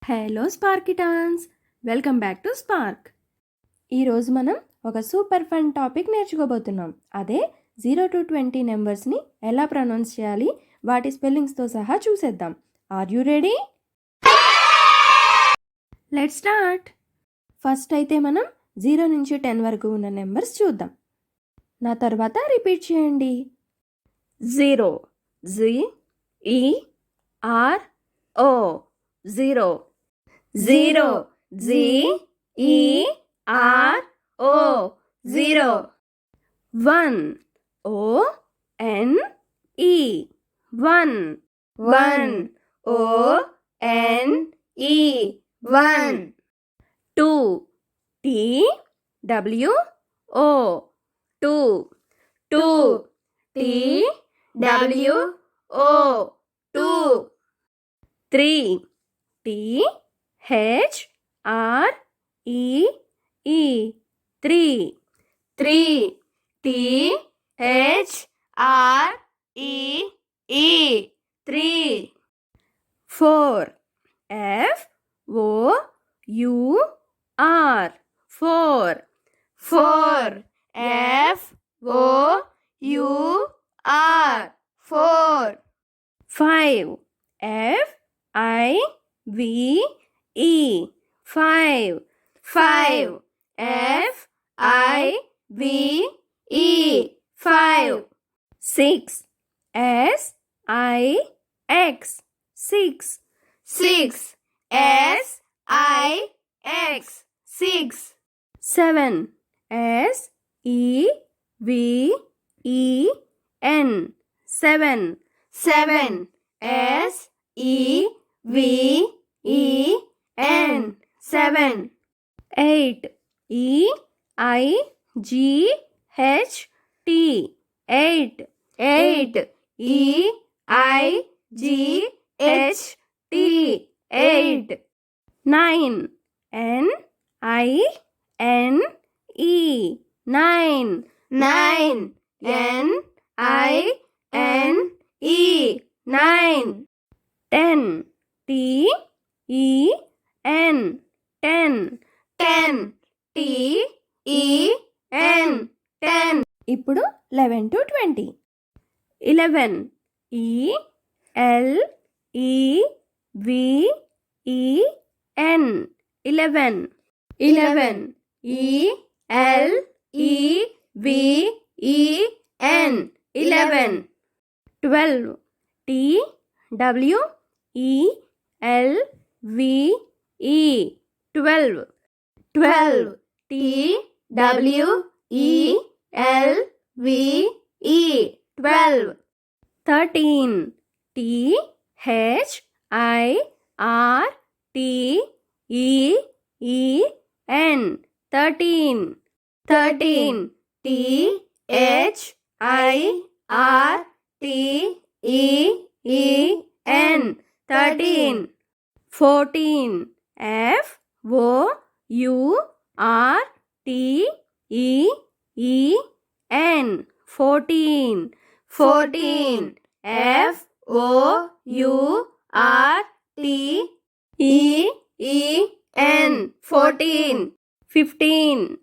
Hello Sparkitans, welcome back to Spark. ఈరోజు మనం ఒక సూపర్ ఫన్ టాపిక్ నేర్చుకోబోతున్నాం. అదే 0 to 20 నెంబర్స్ని ఎలా ప్రొనౌన్స్ చేయాలి, వాటి స్పెల్లింగ్స్తో సహా చూసేద్దాం. Are you ready? Let's start. First అయితే మనం 0 నుంచి 10 వరకు ఉన్న నెంబర్స్ చూద్దాం. నా తర్వాత రిపీట్ చేయండి. 0 ZERO 0 0 ZERO 0 1 ONE 1 1 ONE 1 2 TWO 2 2 TWO 2 3 THREE 3 3 THREE 3 4 FOUR 4 4 FOUR 4 5 FIVE 5 5 FIVE 5 6 SIX 6 6 SIX 6 7 SEVEN 7 7 SEVEN 7 8 EIGHT 8 8 EIGHT 8 9 NINE 9 9 NINE 9 10 TEN 10 10 TEN 10 ఇప్పుడు 11 to 20 11 ELEVEN 11 11 ELEVEN 11 12 TWELVE 12 12 TWELVE 12 13 THIRTEN 13 13 THIRTEN 13 14 FOURTEN 14 14 FOURTEN 14 15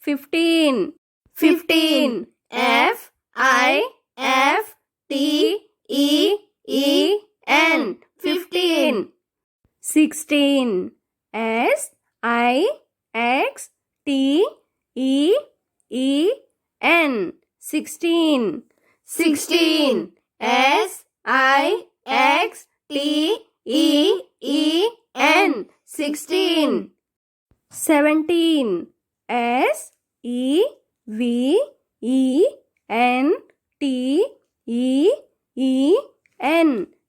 FIFTEN 15 15 FIFTEN 15 16 SIXTEN 16 16 SIXTEN 16 17 SEVENTEN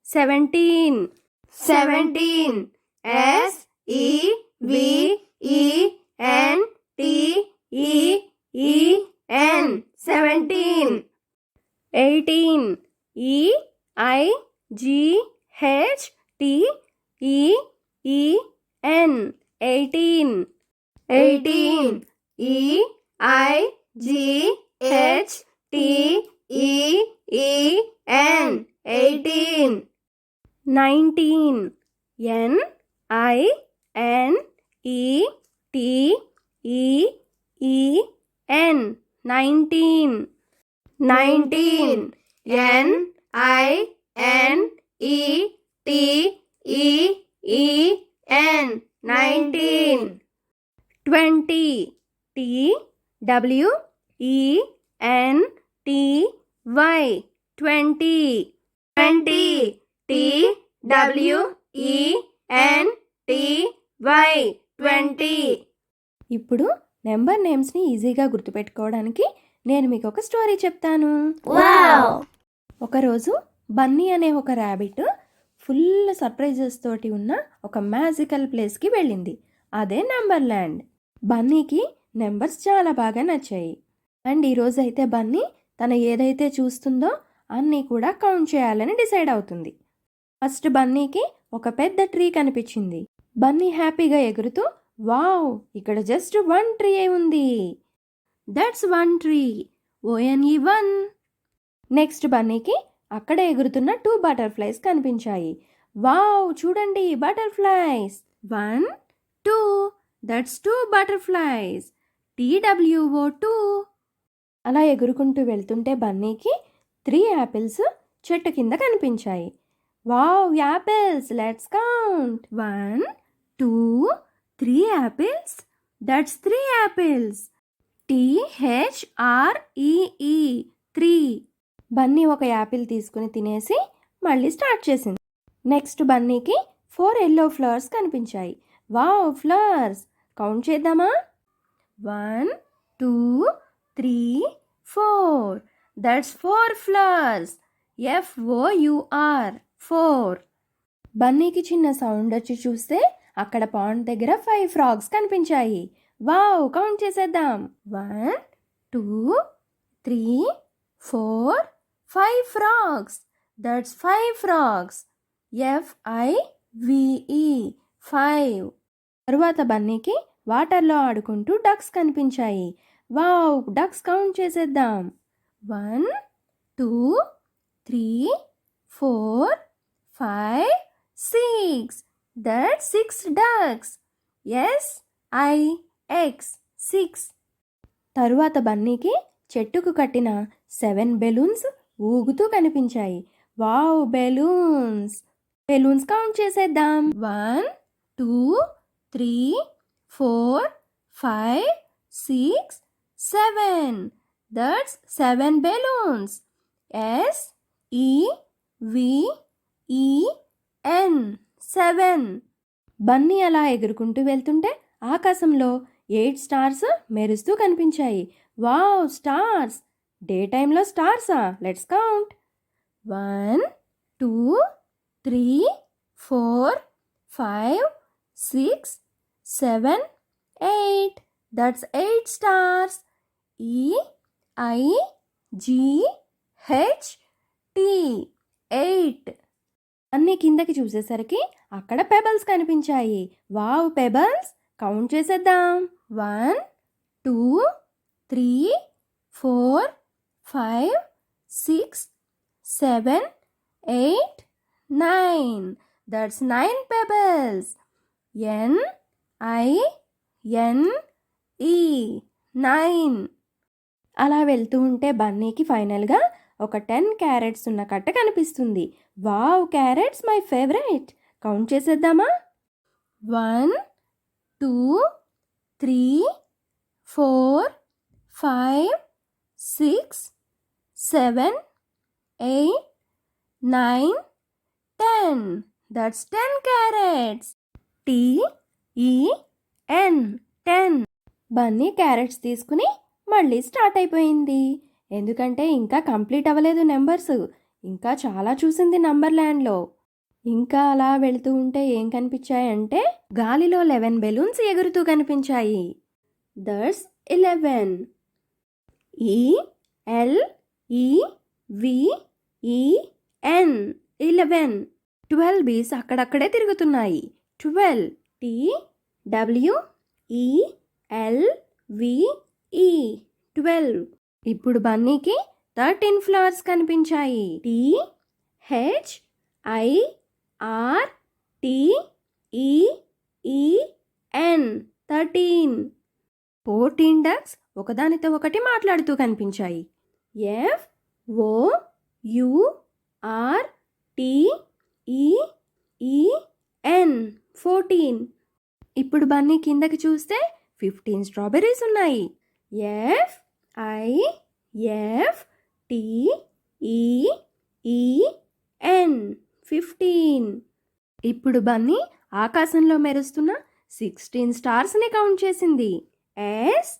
17 17 SEVENTEN 17 18 EIGHTEN 18 18 EIGHTEN 18 19 NINETEEN 19 NINETEEN 19 20 TWENTY 20 ఇప్పుడు number నేమ్స్ని ఈజీగా గుర్తుపెట్టుకోవడానికి నేను మీకు ఒక story చెప్తాను. ఒకరోజు బన్నీ అనే ఒక ర్యాబిట్ ఫుల్ సర్ప్రైజెస్ తోటి ఉన్న ఒక మ్యాజికల్ ప్లేస్కి వెళ్ళింది. అదే నెంబర్ ల్యాండ్. బన్నీకి నెంబర్స్ చాలా బాగా నచ్చాయి. అండ్ ఈరోజు అయితే బన్నీ తను ఏదైతే చూస్తుందో అన్నీ కూడా కౌంట్ చేయాలని డిసైడ్ అవుతుంది. ఫస్ట్ బన్నీకి ఒక పెద్ద ట్రీ కనిపించింది. బన్నీ హ్యాపీగా ఎగురుతూ, వావ్, ఇక్కడ జస్ట్ 1 ట్రీ ఉంది. That's 1 tree. ONE 1. నెక్స్ట్ బన్నీకి అక్కడ ఎగురుతున్న 2 బటర్ఫ్లైస్ కనిపించాయి. వావ్, చూడండి, బటర్ఫ్లైస్. 1 2. That's 2 butterflies. TWO 2. అలా ఎగురుకుంటూ వెళ్తుంటే బన్నీకి 3 యాపిల్స్ చెట్టు కింద కనిపించాయి. Wow, apples. Let's count. 1 2 3 apples. That's 3 apples. THREE 3. Bunny ఒక యాపిల్ తీసుకుని తినేసి మళ్ళీ స్టార్ట్ చేసింది. నెక్స్ట్ బన్నీకి 4 ఎల్లో ఫ్లవర్స్ కనిపించాయి. Wow, flowers. కౌంట్ చేద్దామా? 1 2 3 4. That's 4 flowers. FOUR 4. బన్నీకి చిన్న సౌండ్ వచ్చి చూస్తే అక్కడ పాండ్ దగ్గర 5 ఫ్రాగ్స్ కనిపించాయి. వావ్, కౌంట్ చేసేద్దాం. 1 2 3 4 5 ఫ్రాగ్స్. That's 5 frogs. FIVE 5. తరువాత బన్నీకి వాటర్లో ఆడుకుంటూ డక్స్ కనిపించాయి. వావ్, డక్స్ కౌంట్ చేసేద్దాం. 1 2 3 4 5 6. That's 6 ducks. SIX 6. తరువాత బన్నీకి చెట్టుకు కట్టిన 7 బెలూన్స్ ఊగుతూ కనిపించాయి. Wow, balloons. బెలూన్స్ కౌంట్ చేసేద్దాం. 1 2 3 4 5 6 7. That's 7 balloons. SEVEN 7. బన్నీ అలా ఎగురుకుంటూ వెళ్తుంటే ఆకాశంలో 8 స్టార్స్ మెరుస్తూ కనిపించాయి. Wow, stars. డే టైంలో స్టార్సా? Let's count. 1 2 3 4 5 6 7 8. That's 8 stars. EIGHT 8. అన్నీ కిందకి చూసేసరికి అక్కడ పెబల్స్ కనిపించాయి. Wow, pebbles. కౌంట్ చేసేద్దాం. 1 2 3 4 5 6 7 8 9. That's 9 pebbles. NINE 9. అలా వెళ్తూ ఉంటే బన్నీకి ఫైనల్గా ఒక 10 క్యారెట్స్ ఉన్న కట్ట కనిపిస్తుంది. Wow, carrots my favourite. Count చేసేద్దామా? 1 2 3 4 5 6 7 8 9 10. That's 10 carrots. TEN 10. Bunny carrots తీసుకుని మళ్ళీ స్టార్ట్ అయిపోయింది. ఎందుకంటే ఇంకా కంప్లీట్ అవ్వలేదు నెంబర్స్. ఇంకా చాలా చూసింది నంబర్ ల్యాండ్లో. ఇంకా అలా వెళుతూ ఉంటే ఏం కనిపించాయంటే గాలిలో 11 బెలూన్స్ ఎగురుతూ కనిపించాయి. దట్స్ 11. ELEVEN 11. 12 బీస్ అక్కడక్కడే తిరుగుతున్నాయి. 12. TWELVE 12. ఇప్పుడు బన్నీకి 13 ఫ్లవర్స్ కనిపించాయి. THIRTEN 13. 14 డక్స్ ఒకదానితో ఒకటి మాట్లాడుతూ కనిపించాయి. FOURTEN 14. ఇప్పుడు బన్నీ కిందకి చూస్తే 15 స్ట్రాబెర్రీస్ ఉన్నాయి. FIFTEN 15. ఇప్పుడు బన్నీ ఆకాశంలో మెరుస్తున్న 16 స్టార్స్ని కౌంట్ చేసింది. SIXTEN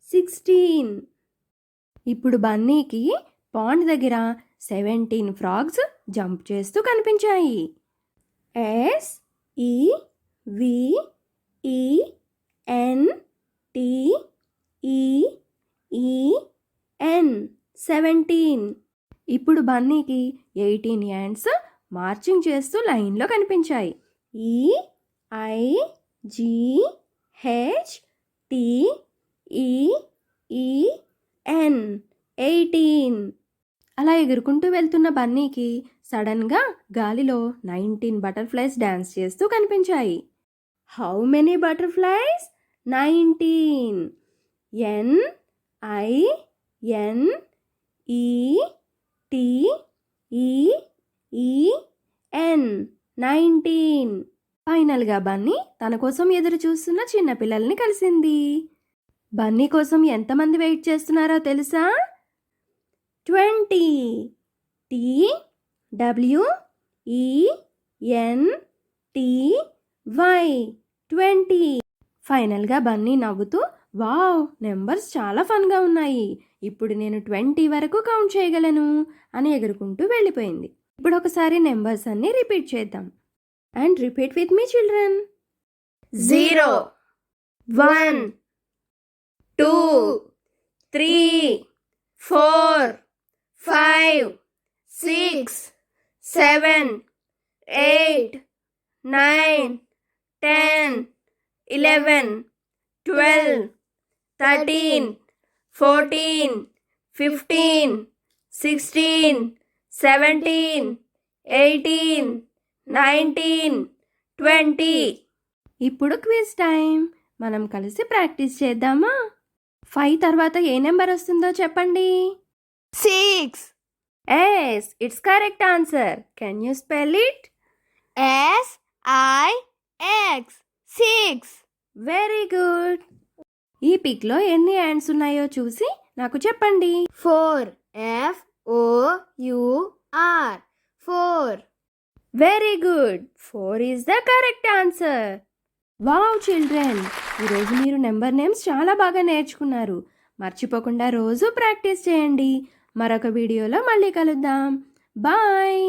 16. ఇప్పుడు బన్నీకి పాండ్ దగ్గర 17 ఫ్రాగ్స్ జంప్ చేస్తూ కనిపించాయి. SEVENTEN 17. ఇప్పుడు బన్నీకి 18 యాంట్స్ మార్చింగ్ చేస్తూ లైన్లో కనిపించాయి. EIGHTEN 18. అలా ఎగురుకుంటూ వెళ్తున్న బన్నీకి సడన్గా గాలిలో 19 బటర్ఫ్లైస్ డాన్స్ చేస్తూ కనిపించాయి. How many butterflies? 19. NINETEN 19. ఫైనల్గా బన్నీ తన కోసం ఎదురు చూస్తున్న చిన్నపిల్లల్ని కలిసింది. బన్నీ కోసం ఎంతమంది వెయిట్ చేస్తున్నారో తెలుసా? 20. TWENTY 20. ఫైనల్గా బన్నీ నవ్వుతూ, వావ్, నెంబర్స్ చాలా ఫన్గా ఉన్నాయి, ఇప్పుడు నేను 20 వరకు కౌంట్ చేయగలను అని ఎగురుకుంటూ వెళ్ళిపోయింది. ఇప్పుడు ఒకసారి నెంబర్స్ అన్ని రిపీట్ చేద్దాం. And repeat with me children. 0 1 2 3 4 5 6 7 8 9 10 11 12 13 14 15 16 17 18 19 20. ఇప్పుడు క్విజ్ టైం. మనం కలిసి ప్రాక్టీస్ చేద్దామా? 5 తర్వాత ఏ నెంబర్ వస్తుందో చెప్పండి. 6. Yes, it's correct answer. Can you spell it? SIX 6. Very good. ఈ పిక్లో ఎన్ని యాంట్స్ ఉన్నాయో చూసి నాకు చెప్పండి. 4. FOUR 4. Very good. 4 is the correct answer. Wow children, ఈరోజు మీరు నెంబర్ నేమ్స్ చాలా బాగా నేర్చుకున్నారు. మర్చిపోకుండా రోజు ప్రాక్టీస్ చేయండి. మరొక వీడియోలో మళ్ళీ కలుద్దాం. బాయ్.